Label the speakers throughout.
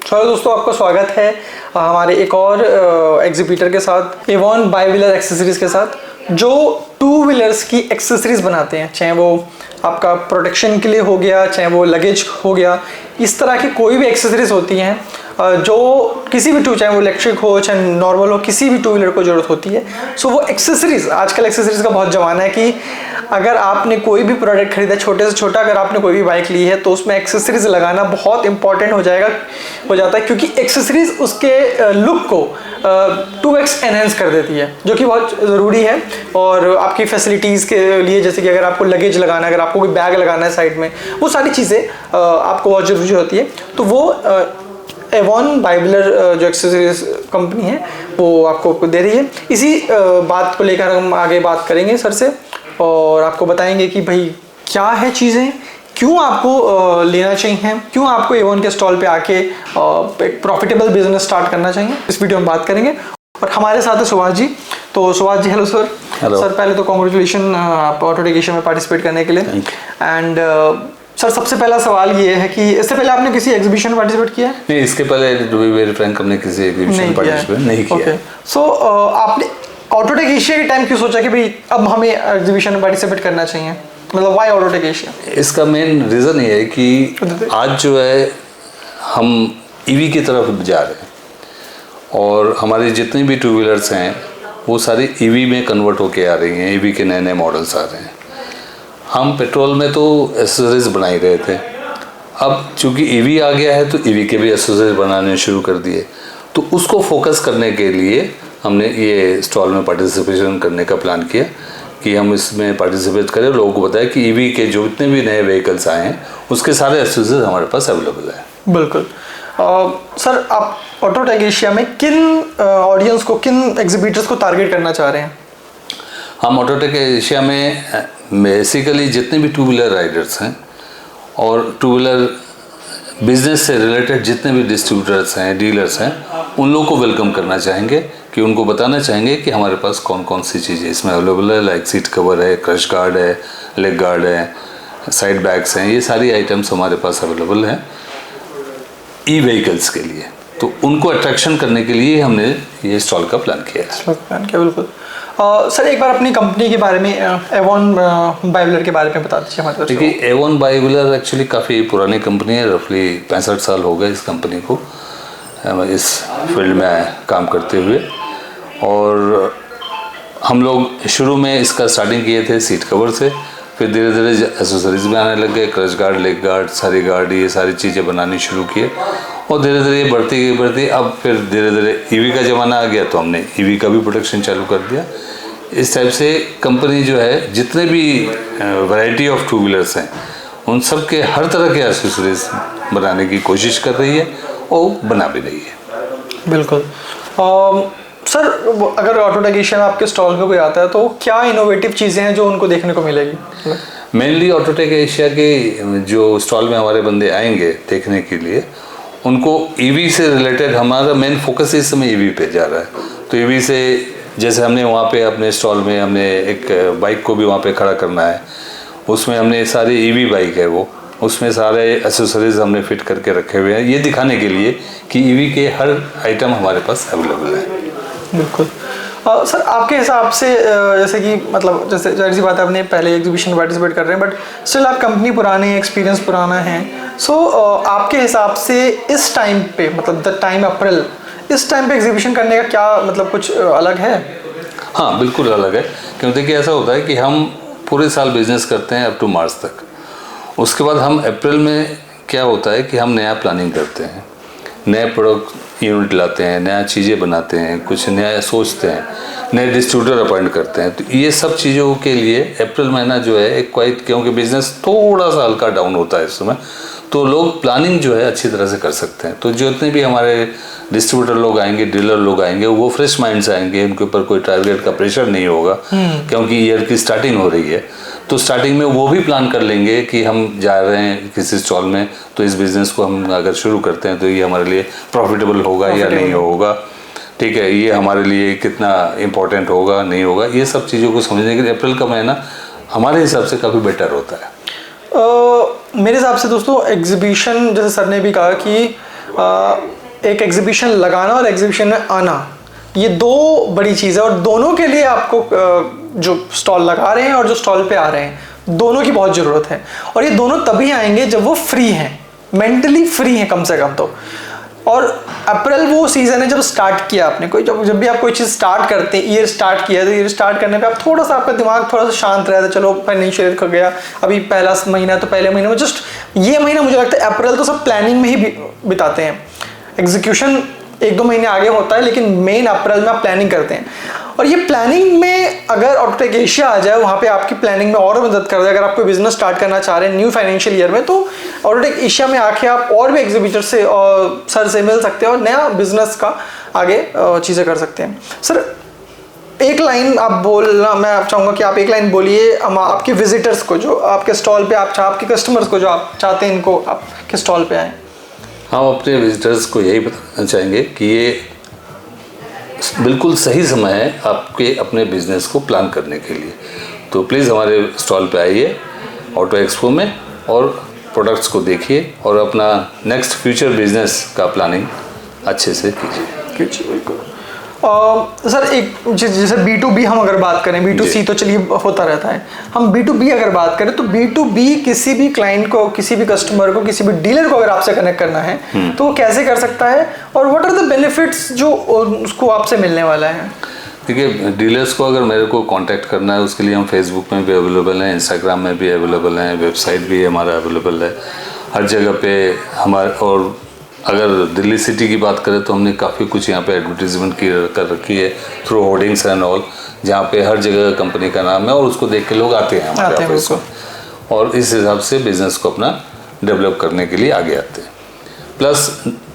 Speaker 1: Hello दोस्तों, आपका स्वागत है हमारे एक और एग्जीबिटर के साथ, एवॉन बाई व्हीलर एक्सेसरीज के साथ, जो टू व्हीलर्स की एक्सेसरीज बनाते हैं। चाहे वो आपका प्रोटेक्शन के लिए हो गया, चाहे वो लगेज हो गया, इस तरह की कोई भी एक्सेसरीज होती हैं जो किसी भी चाहे वो इलेक्ट्रिक हो चाहे नॉर्मल हो, किसी भी टू व्हीलर को ज़रूरत होती है। सो वो एक्सेसरीज, आजकल एक्सेसरीज का बहुत ज़माना है कि अगर आपने कोई भी प्रोडक्ट खरीदा, छोटे से छोटा अगर आपने कोई भी बाइक ली है तो उसमें एक्सेसरीज लगाना बहुत इंपॉर्टेंट हो जाता है, क्योंकि एक्सेसरीज उसके लुक को 2x एनहेंस कर देती है, जो कि बहुत ज़रूरी है। और आपकी फैसिलिटीज़ के लिए, जैसे कि अगर आपको लगेज लगाना है, अगर आपको कोई बैग लगाना है साइड में, वो सारी चीज़ें आपको बहुत ज़रूरी होती है। तो वो एवॉन बाई व्हीलर जो एक्सेसरीज कंपनी है वो आपको दे रही है। इसी बात को लेकर हम आगे बात करेंगे सर से, और आपको बताएंगे कि भाई क्या है चीज़ें, क्यों आपको लेना चाहिए, क्यों आपको एवॉन के स्टॉल पे आके एक प्रॉफिटेबल बिजनेस स्टार्ट करना चाहिए। इस वीडियो में बात करेंगे। और हमारे साथ है सुभाष जी। तो Subhash ji, hello sir.
Speaker 2: Hello
Speaker 1: sir, पहले तो कॉन्ग्रेचुलेशन आप ऑटोटेक एशिया में पार्टिसिपेट करने के लिए। एंड सर, सबसे पहला सवाल ये है कि इससे पहले आपने किसी एग्जीबिशन में पार्टिसिपेट किया है?
Speaker 2: नहीं, इसके पहले टू बी वेरी फ्रैंक हमने किसी एग्जीबिशन में पार्टिसिपेट नहीं किया।
Speaker 1: सो आपने ऑटोटेक एशिया के टाइम क्यों सोचा कि भाई अब हमें एग्जीबिशन में पार्टिसिपेट करना चाहिए, मतलब व्हाई ऑटोटेक एशिया?
Speaker 2: इसका मेन रीज़न ये है कि आज जो है हम ईवी की तरफ जा रहे हैं और हमारे जितने भी टू व्हीलर्स हैं वो सारी ईवी में कन्वर्ट होके आ रही हैं। ईवी के नए नए मॉडल्स आ रहे हैं। हम पेट्रोल में तो एक्सेसरीज बना ही रहे थे, अब चूंकि ईवी आ गया है तो ईवी के भी एक्सेसरीज बनाने शुरू कर दिए। तो उसको फोकस करने के लिए हमने ये स्टॉल में पार्टिसिपेशन करने का प्लान किया कि हम इसमें पार्टिसिपेट करें, लोगों को बताएं कि ईवी के जो जितने भी नए व्हीकल्स आए हैं उसके सारे एक्सेसरीज हमारे पास अवेलेबल है।
Speaker 1: बिल्कुल। सर, आप ऑटोटेक एशिया में किन ऑडियंस को, किन एग्जीबिटर्स को टारगेट करना चाह रहे हैं?
Speaker 2: हम ऑटोटेक एशिया में बेसिकली जितने भी टू व्हीलर राइडर्स हैं और टू व्हीलर बिजनेस से रिलेटेड जितने भी डिस्ट्रीब्यूटर्स हैं, डीलर्स हैं, उन लोगों को वेलकम करना चाहेंगे कि उनको बताना चाहेंगे कि हमारे पास कौन कौन सी चीज़ें इसमें अवेलेबल है। लाइक सीट कवर है, क्रश गार्ड है, लेग गार्ड है, साइड बैग्स हैं, ये सारी आइटम्स हमारे पास अवेलेबल हैं ई व्हीकल्स के लिए। तो उनको अट्रैक्शन करने के लिए हमने ये स्टॉल का प्लान किया है।
Speaker 1: बिल्कुल। सर, एक बार अपनी कंपनी के बारे में, एवॉन बाई व्हीलर के बारे में बता दीजिए हमारे।
Speaker 2: देखिए, एवॉन बाई व्हीलर एक्चुअली काफ़ी पुरानी कंपनी है। रफली 65 साल हो गए इस कंपनी को इस फील्ड में काम करते हुए। और हम लोग शुरू में इसका स्टार्टिंग किए थे सीट कवर से, फिर धीरे धीरे एसेसरीज में आने लग गए। क्रश गार्ड, लेग गार्ड, सारी गार्ड, ये सारी चीज़ें बनानी शुरू किए और धीरे धीरे बढ़ती अब फिर धीरे धीरे ईवी का ज़माना आ गया तो हमने ईवी का भी प्रोडक्शन चालू कर दिया। इस टाइप से कंपनी जो है जितने भी वैरायटी ऑफ टू व्हीलर्स हैं उन सब के हर तरह के एक्सेसरीज बनाने की कोशिश कर रही है और बना भी रही है।
Speaker 1: बिल्कुल। सर, अगर ऑटोटेक एशिया में आपके स्टॉल पे कोई आता है तो क्या इनोवेटिव चीज़ें हैं जो उनको देखने को मिलेगी?
Speaker 2: मेनली ऑटोटेक एशिया के जो स्टॉल में हमारे बंदे आएंगे देखने के लिए, उनको ईवी से रिलेटेड, हमारा मेन फोकस इस समय ईवी पे जा रहा है। तो ईवी से जैसे हमने वहाँ पे अपने स्टॉल में हमने एक बाइक को भी वहाँ पे खड़ा करना है, उसमें हमने सारी ईवी बाइक है वो, उसमें सारे एक्सेसरीज हमने फिट करके रखे हुए हैं, ये दिखाने के लिए कि ईवी के हर आइटम हमारे पास अवेलेबल है।
Speaker 1: बिल्कुल। सर, आपके हिसाब से जैसे कि मतलब जैसे जाहिर सी बात है आपने पहले एग्जीबिशन में पार्टिसिपेट कर रहे हैं, बट स्टिल आप कंपनी पुराने, एक्सपीरियंस पुराना है। सो आपके हिसाब से इस टाइम पे, मतलब द टाइम अप्रैल, इस टाइम पे एग्जीबिशन करने का क्या मतलब कुछ अलग है?
Speaker 2: हाँ, बिल्कुल अलग है। क्योंकि देखिए, ऐसा होता है कि हम पूरे साल बिजनेस करते हैं अप टू मार्च तक। उसके बाद हम अप्रैल में क्या होता है कि हम नया प्लानिंग करते हैं, नए प्रोडक्ट यूनिट लाते हैं, नया चीज़ें बनाते हैं, कुछ नया सोचते हैं, नए डिस्ट्रीब्यूटर अपॉइंट करते हैं। तो ये सब चीज़ों के लिए अप्रैल महीना जो है एक क्वाइट, क्योंकि बिजनेस थोड़ा सा हल्का डाउन होता है इस समय, तो लोग प्लानिंग जो है अच्छी तरह से कर सकते हैं। तो जितने भी हमारे डिस्ट्रीब्यूटर लोग आएंगे, डीलर लोग आएंगे, वो फ्रेश माइंड से आएंगे, उनके ऊपर कोई टारगेट का प्रेशर नहीं होगा क्योंकि ईयर की स्टार्टिंग हो रही है। तो स्टार्टिंग में वो भी प्लान कर लेंगे कि हम जा रहे हैं किसी स्टॉल में, तो इस बिज़नेस को हम अगर शुरू करते हैं तो ये हमारे लिए प्रॉफिटेबल होगा या नहीं होगा, ठीक है, ये हमारे लिए कितना इम्पोर्टेंट होगा, नहीं होगा, ये सब चीज़ों को समझने के लिए अप्रैल का महीना हमारे हिसाब से काफ़ी बेटर होता है।
Speaker 1: मेरे हिसाब से दोस्तों, एग्जीबिशन जैसे सर ने भी कहा कि एक एग्जीबिशन लगाना और एग्जीबिशन में आना, ये दो बड़ी चीज़ है। और दोनों के लिए आपको जो स्टॉल लगा रहे हैं और जो स्टॉल पे आ रहे हैं, दोनों की बहुत ज़रूरत है। और ये दोनों तभी आएंगे जब वो फ्री हैं, मेंटली फ्री हैं कम से कम तो। और अप्रैल वो सीज़न है जब स्टार्ट किया आपने कोई, जब भी आप कोई चीज़ स्टार्ट करते हैं, ईयर स्टार्ट किया तो ईयर स्टार्ट करने पे आप थोड़ा सा, आपका दिमाग थोड़ा सा शांत रहता है, चलो फाइनेंशियल ईयर हो गया, अभी पहला महीना, तो पहले महीने में जस्ट ये महीना मुझे लगता है अप्रैल तो सब प्लानिंग में ही बिताते हैं। एग्जीक्यूशन 1-2 महीने आगे होता है, लेकिन मेन अप्रैल में आप प्लानिंग करते हैं। और ये प्लानिंग में अगर ऑटोटेक एशिया आ जाए, वहाँ पे आपकी प्लानिंग में और मदद कर दे। अगर आप कोई बिजनेस स्टार्ट करना चाह रहे हैं न्यू फाइनेंशियल ईयर में, तो ऑटोटेक एशिया में आके आप और भी एग्जीबिटर से और सर से मिल सकते हैं और नया बिजनेस का आगे चीज़ें कर सकते हैं। सर एक लाइन आप बोलना, मैं आप चाहूँगा कि आप एक लाइन बोलिए आपके विजिटर्स को, जो आपके स्टॉल पे आपके कस्टमर्स को, जो आप चाहते हैं इनको आपके स्टॉल पे आएँ।
Speaker 2: हम अपने विजिटर्स को यही बताना चाहेंगे कि ये बिल्कुल सही समय है आपके अपने बिजनेस को प्लान करने के लिए। तो प्लीज़ हमारे स्टॉल पे आइए ऑटो एक्सपो में, और प्रोडक्ट्स को देखिए और अपना नेक्स्ट फ्यूचर बिजनेस का प्लानिंग अच्छे से कीजिए।
Speaker 1: बिल्कुल। सर एक जैसे B2B हम अगर बात करें, B2C तो चलिए होता रहता है, हम B2B अगर बात करें तो B2B किसी भी क्लाइंट को, किसी भी कस्टमर को, किसी भी डीलर को अगर आपसे कनेक्ट करना है तो वो कैसे कर सकता है, और व्हाट आर द बेनिफिट्स जो उसको आपसे मिलने वाला है?
Speaker 2: देखिए, डीलर्स को अगर मेरे को कांटेक्ट करना है, उसके लिए हम फेसबुक में भी अवेलेबल हैं, इंस्टाग्राम में भी अवेलेबल हैं, वेबसाइट भी हमारा अवेलेबल है, हर जगह पे हमारे। और अगर दिल्ली सिटी की बात करें तो हमने काफ़ी कुछ यहाँ पे एडवर्टीजमेंट कर रखी है थ्रू होर्डिंग्स एंड ऑल, जहाँ पे हर जगह कंपनी का नाम है और उसको देख के लोग आते हैं हमारे ऑफिस में, और इस हिसाब से बिजनेस को अपना डेवलप करने के लिए आगे आते हैं। प्लस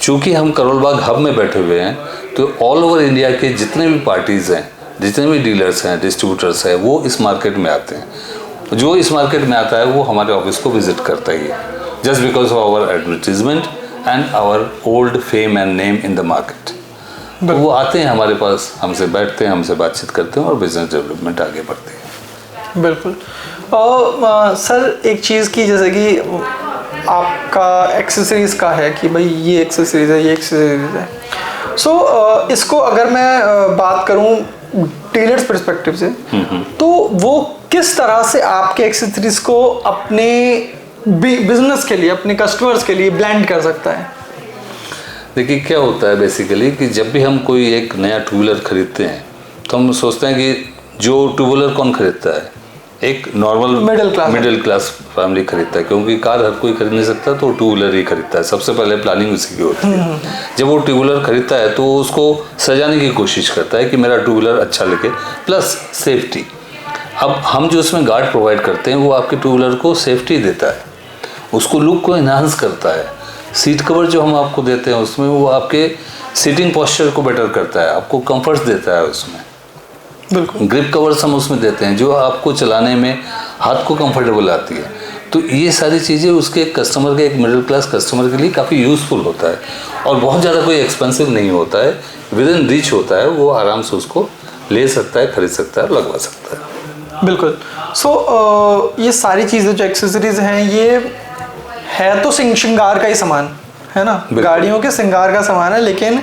Speaker 2: चूँकि हम करोल बाग हब में बैठे हुए हैं, तो ऑल ओवर इंडिया के जितने भी पार्टीज़ हैं, जितने भी डीलर्स हैं, डिस्ट्रीब्यूटर्स हैं, वो इस मार्केट में आते हैं। जो इस मार्केट में आता है वो हमारे ऑफिस को विजिट करता ही है, just because of our advertisement and our old fame and name in the market. तो वो आते हैं हमारे पास, हमसे बैठते हैं, हमसे बातचीत करते हैं और बिजनेस डेवलपमेंट आगे बढ़ती है।
Speaker 1: बिल्कुल। और सर एक चीज़ की, जैसे कि आपका एक्सेसरीज़ का है कि भाई ये एक्सेसरीज़ है, ये एक्सेसरीज़ है, सो इसको अगर मैं बात करूं डीलर्स पर्सपेक्टिव से, तो वो किस तरह से आपके एक्सेसरीज़ को अपने बिजनेस के लिए, अपने कस्टमर्स के लिए ब्लेंड कर सकता है?
Speaker 2: देखिए, क्या होता है बेसिकली कि जब भी हम कोई एक नया टू व्हीलर खरीदते हैं तो हम सोचते हैं कि जो टू व्हीलर कौन खरीदता है, एक नॉर्मल मिडिल क्लास फैमिली खरीदता है, क्योंकि कार हर कोई खरीद नहीं सकता, तो टू व्हीलर ही खरीदता है। सबसे पहले प्लानिंग उसी की होती है। जब वो टू व्हीलर खरीदता है तो उसको सजाने की कोशिश करता है कि मेरा टू व्हीलर अच्छा लगे, प्लस सेफ्टी। अब हम जो उसमें गार्ड प्रोवाइड करते हैं वो आपके टू व्हीलर को सेफ्टी देता है, उसको लुक को इन्हांस करता है। सीट कवर जो हम आपको देते हैं उसमें वो आपके सीटिंग पोस्चर को बेटर करता है, आपको कंफर्ट्स देता है उसमें।
Speaker 1: बिल्कुल।
Speaker 2: ग्रिप कवर्स हम उसमें देते हैं जो आपको चलाने में हाथ को कंफर्टेबल आती है। तो ये सारी चीज़ें उसके कस्टमर के, एक मिडिल क्लास कस्टमर के लिए काफ़ी यूज़फुल होता है, और बहुत ज़्यादा कोई एक्सपेंसिव नहीं होता है, विद इन रीच होता है, वो आराम से उसको ले सकता है, खरीद सकता है, लगवा सकता है।
Speaker 1: बिल्कुल। सो ये सारी चीज़ें जो एक्सेसरीज़ हैं, ये है तो श्रृंगार का ही सामान है ना, गाड़ियों के श्रृंगार का सामान है, लेकिन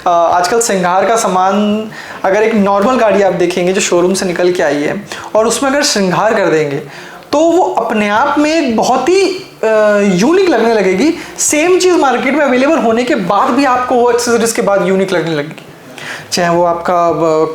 Speaker 1: आजकल श्रृंगार का सामान, अगर एक नॉर्मल गाड़ी आप देखेंगे जो शोरूम से निकल के आई है और उसमें अगर श्रृंगार कर देंगे तो वो अपने आप में एक बहुत ही यूनिक लगने लगेगी। सेम चीज़ मार्केट में अवेलेबल होने के बाद भी आपको वो एक्सेसरीज के बाद यूनिक लगने लगेगी, चाहे वो आपका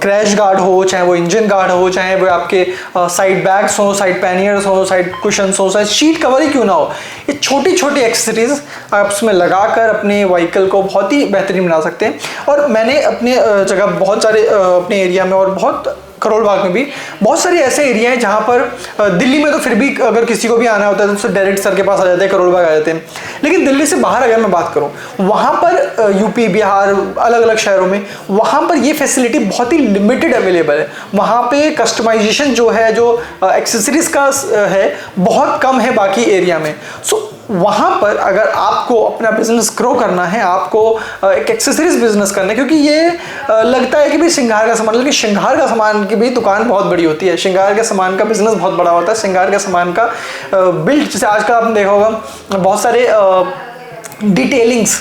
Speaker 1: क्रैश गार्ड हो, चाहे वो इंजन गार्ड हो, चाहे वो आपके साइड बैग्स हो, साइड पैनियर्स हो, साइड कुशन्स हो, साइड शीट कवर ही क्यों ना हो, ये छोटी छोटी एक्सेसरीज आप उसमें लगाकर अपने व्हीकल को बहुत ही बेहतरीन बना सकते हैं। और मैंने अपने जगह बहुत सारे अपने एरिया में और बहुत करोल बाग में भी बहुत सारे ऐसे एरिया हैं जहाँ पर दिल्ली में तो फिर भी अगर किसी को भी आना होता है तो डायरेक्ट सर के पास आ जाते हैं, करोल बाग आ जाते हैं, लेकिन दिल्ली से बाहर अगर मैं बात करूँ, वहाँ पर यूपी, बिहार, अलग अलग शहरों में वहाँ पर ये फैसिलिटी बहुत ही लिमिटेड अवेलेबल है। वहाँ पे कस्टमाइजेशन जो है, जो एक्सेसरीज का है, बहुत कम है बाकी एरिया में। सो वहाँ पर अगर आपको अपना बिजनेस ग्रो करना है, आपको एक एक्सेसरीज बिजनेस करना है, क्योंकि ये लगता है कि भाई श्रृंगार का सामान, लेकिन श्रृंगार का सामान की भी दुकान बहुत बड़ी होती है, श्रृंगार के सामान का बिजनेस बहुत बड़ा होता है, श्रृंगार के सामान का बिल्ड, जैसे आजकल आपने देखा होगा बहुत सारे डिटेलिंग्स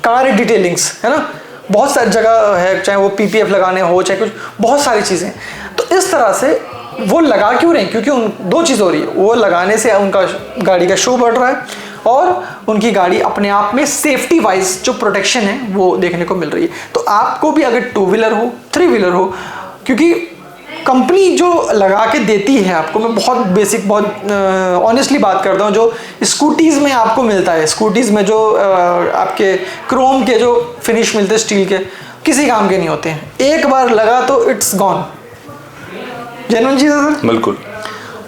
Speaker 1: कार डिटेलिंग्स है ना, बहुत सारी जगह है, चाहे वो PPF लगाने हो चाहे कुछ, बहुत सारी चीज़ें। तो इस तरह से वो लगा क्यों रहे हैं, क्योंकि उन दो चीज़ हो रही है, वो लगाने से उनका गाड़ी का शो बढ़ रहा है और उनकी गाड़ी अपने आप में सेफ्टी वाइज जो प्रोटेक्शन है वो देखने को मिल रही है। तो आपको भी अगर 2 व्हीलर हो 3 व्हीलर हो, क्योंकि कंपनी जो लगा के देती है आपको, मैं बहुत बेसिक बहुत ऑनेस्टली बात करता हूँ, जो स्कूटीज़ में आपको मिलता है, स्कूटीज़ में जो आपके क्रोम के जो फिनिश मिलते हैं स्टील के, किसी काम के नहीं होते हैं, एक बार लगा तो इट्स गॉन। जेन्युइन चीज़ है सर,
Speaker 2: बिल्कुल।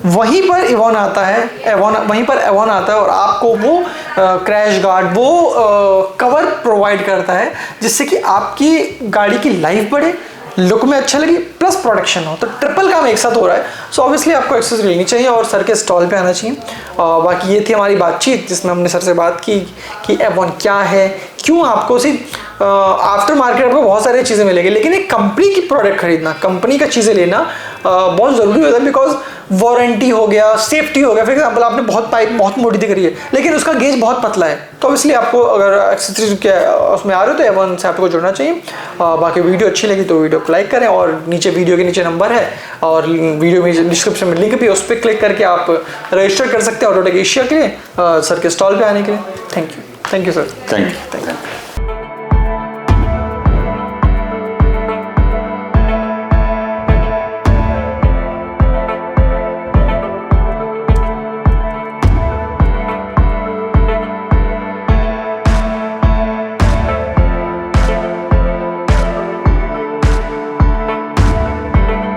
Speaker 1: वहीं पर एवॉन आता है, वहीं पर एवॉन आता है और आपको वो क्रैश गार्ड, वो कवर प्रोवाइड करता है, जिससे कि आपकी गाड़ी की लाइफ बढ़े, लुक में अच्छा लगे, प्लस प्रोटेक्शन हो। तो ट्रिपल काम एक साथ हो रहा है। सो ऑब्वियसली आपको एक्सेसरी लेनी चाहिए और सर के स्टॉल पे आना चाहिए। बाकी ये थी हमारी बातचीत जिसमें हमने सर से बात की कि एवॉन क्या है, क्यों आपको सिर्फ आफ्टर मार्केट आपको बहुत सारी चीज़ें मिलेंगी, लेकिन एक कंपनी की प्रोडक्ट खरीदना, कंपनी का चीज़ें लेना बहुत ज़रूरी होता है, बिकॉज वारंटी हो गया, सेफ्टी हो गया। फॉर एग्जाम्पल आपने बहुत पाइप बहुत मोटी दिख रही है लेकिन उसका गेज बहुत पतला है, तो इसलिए आपको अगर एक्सेसरीज के उसमें आ रहे हो तो एवॉन से आपको जुड़ना चाहिए। बाकी वीडियो अच्छी लगी तो वीडियो को लाइक करें और नीचे वीडियो के नीचे नंबर है और वीडियो में डिस्क्रिप्शन में लिंक भी है, उस पर क्लिक करके आप रजिस्टर कर सकते हैं ऑटोटेक एशिया के लिए, सर के स्टॉल पे आने के लिए। Thank you sir.
Speaker 2: Thank you.